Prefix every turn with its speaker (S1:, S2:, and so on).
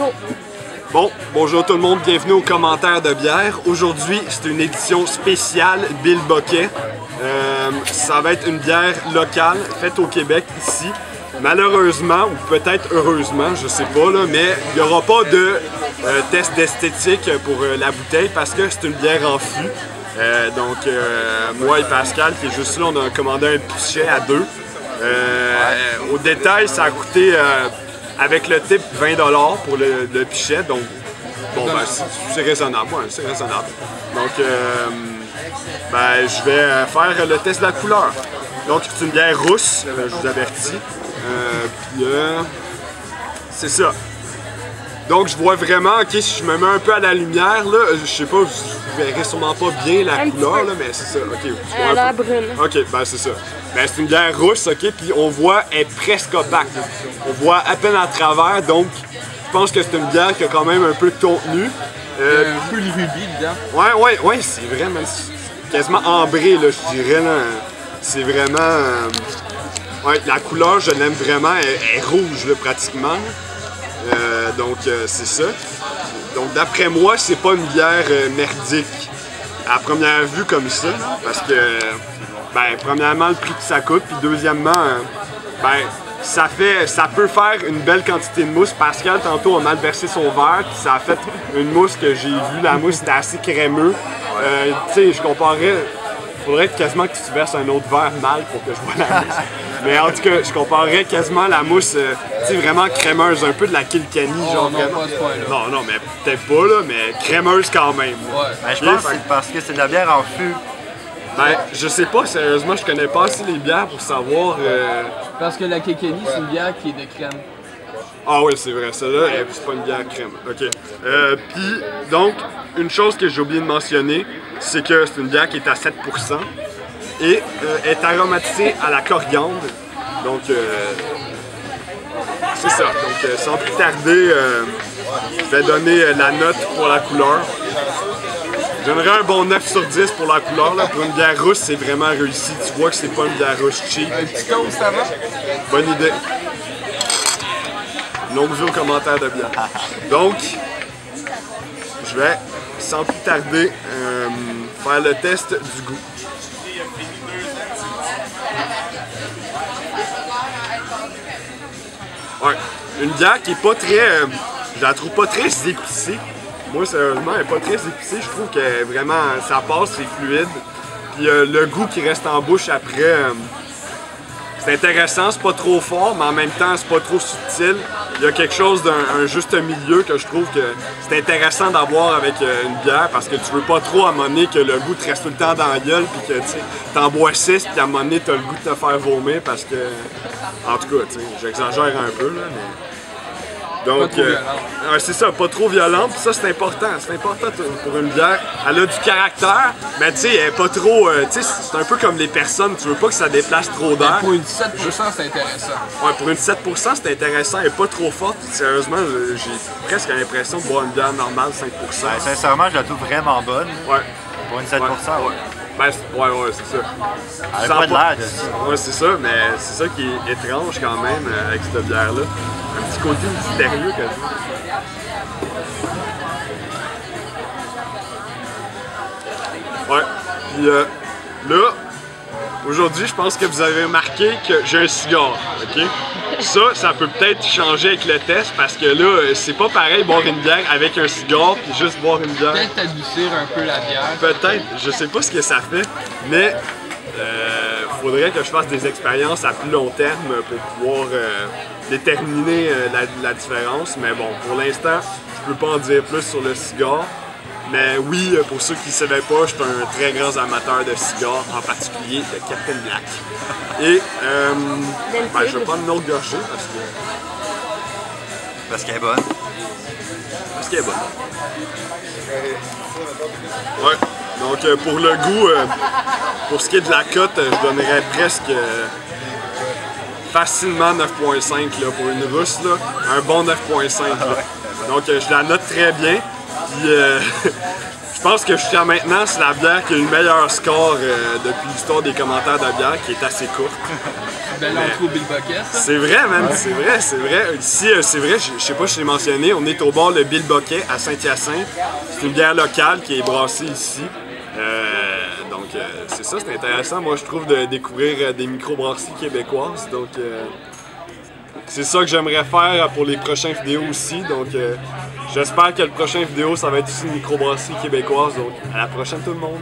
S1: Go!
S2: Bon, bonjour tout le monde, bienvenue aux commentaires de bière. Aujourd'hui, c'est une édition spéciale Bill Boquet. Ça va être une bière locale, faite au Québec, ici. Malheureusement, ou peut-être heureusement, je sais pas, là, mais il n'y aura pas de test d'esthétique pour la bouteille parce que c'est une bière en fût. Moi et Pascal, qui est juste là, on a commandé un pichet à deux. Au détail, ça a coûté, avec le type, 20$ pour le pichet. Donc, bon, ben, c'est raisonnable. Ouais, c'est raisonnable. Donc, ben, je vais faire le test de la couleur. Donc, c'est une bière rousse, je vous avertis. C'est ça. Donc je vois vraiment, ok, si je me mets un peu à la lumière, là, je sais pas, vous verrez sûrement pas bien la couleur, là, mais c'est ça, ok.
S1: Elle a l'air brune.
S2: Ok, ben c'est ça. Ben c'est une bière rousse, ok, puis on voit, elle est presque opaque. On voit à peine à travers, donc je pense que c'est une bière qui a quand même un peu de contenu.
S3: Un peu de rubis dedans.
S2: Ouais, c'est vraiment quasiment ambré, là, je dirais, là. C'est vraiment... ouais, la couleur, je l'aime vraiment, elle est rouge, là, pratiquement. C'est ça. Donc d'après moi, c'est pas une bière merdique à première vue comme ça, parce que, ben, premièrement, le prix que ça coûte, puis deuxièmement, ben, ça peut faire une belle quantité de mousse. Pascal, tantôt, a mal versé son verre, puis ça a fait une mousse que j'ai vue. La mousse était assez crémeux. Tu sais, je comparerais... Faudrait quasiment que tu verses un autre verre mal pour que je vois la mousse. Mais en tout cas, je comparerais quasiment la mousse, tu sais, vraiment crémeuse, un peu de la Kilkenny, genre vraiment. Non, mais peut-être pas là, mais crémeuse quand même.
S3: Ouais.
S4: Ben, je pense que c'est parce que c'est de la bière en fût.
S2: Ben, je sais pas, sérieusement, je connais pas assez les bières pour savoir.
S3: Parce que la Kilkenny, c'est une bière qui est de crème.
S2: Ah oui, c'est vrai, celle-là, c'est pas une bière crème. Ok. Puis, donc, une chose que j'ai oublié de mentionner, c'est que c'est une bière qui est à 7% et est aromatisée à la coriandre. Donc, c'est ça. Donc, sans plus tarder, je vais donner la note pour la couleur. Je donnerais un bon 9 sur 10 pour la couleur. Là. Pour une bière rousse, c'est vraiment réussi. Tu vois que c'est pas une bière rousse cheap.
S3: Un petit toast avant?
S2: Bonne idée. Longue vue aux commentaires de bière. Donc, je vais, sans plus tarder, faire le test du goût. Ouais, une bière qui est pas très... je la trouve pas très épicée. Moi, sérieusement, elle est pas très épicée. Je trouve que vraiment, ça passe, c'est fluide. Puis le goût qui reste en bouche après, c'est intéressant, c'est pas trop fort, mais en même temps, c'est pas trop subtil. Il y a quelque chose d'un juste milieu que je trouve que c'est intéressant d'avoir avec une bière parce que tu veux pas trop à un moment donné que le goût te reste tout le temps dans la gueule puis que tu t'en bois 6 puis à un moment donné t'as le goût de te faire vomir parce que... En tout cas, tu sais, j'exagère un peu là, mais... Donc, c'est ça, pas trop violente, puis ça c'est important pour une bière. Elle a du caractère, mais tu sais, elle est pas trop, tu sais, c'est un peu comme les personnes, tu veux pas que ça déplace trop d'air.
S3: Pour une 7%, c'est intéressant.
S2: Ouais, pour une 7%, c'est intéressant, elle est pas trop forte. Sérieusement, j'ai presque l'impression de boire une bière normale 5%.
S4: Ben, sincèrement, je la trouve vraiment bonne.
S2: Ouais.
S4: Pour une 7%, ouais.
S2: Ben, ouais, c'est ça.
S4: Elle a pas de l'air de ça.
S2: Ouais, c'est ça, mais c'est ça qui est étrange quand même avec cette bière-là. Un petit côté mystérieux quasiment. Ouais, puis là, aujourd'hui, je pense que vous avez remarqué que j'ai un cigare, ok? Ça peut peut-être changer avec le test parce que là, c'est pas pareil boire une bière avec un cigare puis juste boire une bière.
S3: Peut-être adoucir un peu la bière.
S2: Peut-être, je sais pas ce que ça fait, mais faudrait que je fasse des expériences à plus long terme pour pouvoir déterminer la différence. Mais bon, pour l'instant, je peux pas en dire plus sur le cigare. Mais oui, pour ceux qui ne savaient pas, je suis un très grand amateur de cigares, en particulier de Captain Black. Et ben, je vais prendre une autre gorgée
S4: Parce qu'elle est bonne.
S2: Parce qu'elle est bonne. Ouais, donc pour le goût, pour ce qui est de la cote, je donnerais presque facilement 9.5 pour une rousse, là, un bon 9.5. Donc je la note très bien. Puis, je Je pense que jusqu'à maintenant, c'est la bière qui a eu le meilleur score depuis l'histoire des commentaires de la bière, qui est assez courte.
S3: Belle intro Bill Bucket, ça.
S2: C'est vrai, man, c'est vrai, c'est vrai. Ici, c'est vrai, je sais pas si je l'ai mentionné, on est au bar Le Bill Bucket à Saint-Hyacinthe. C'est une bière locale qui est brassée ici. Donc, c'est ça, c'est intéressant, moi, je trouve, de découvrir des microbrasseries québécoises. Donc, c'est ça que j'aimerais faire pour les prochaines vidéos aussi. Donc, j'espère que le prochain vidéo, ça va être aussi une microbrasserie québécoise. Donc, à la prochaine, tout le monde!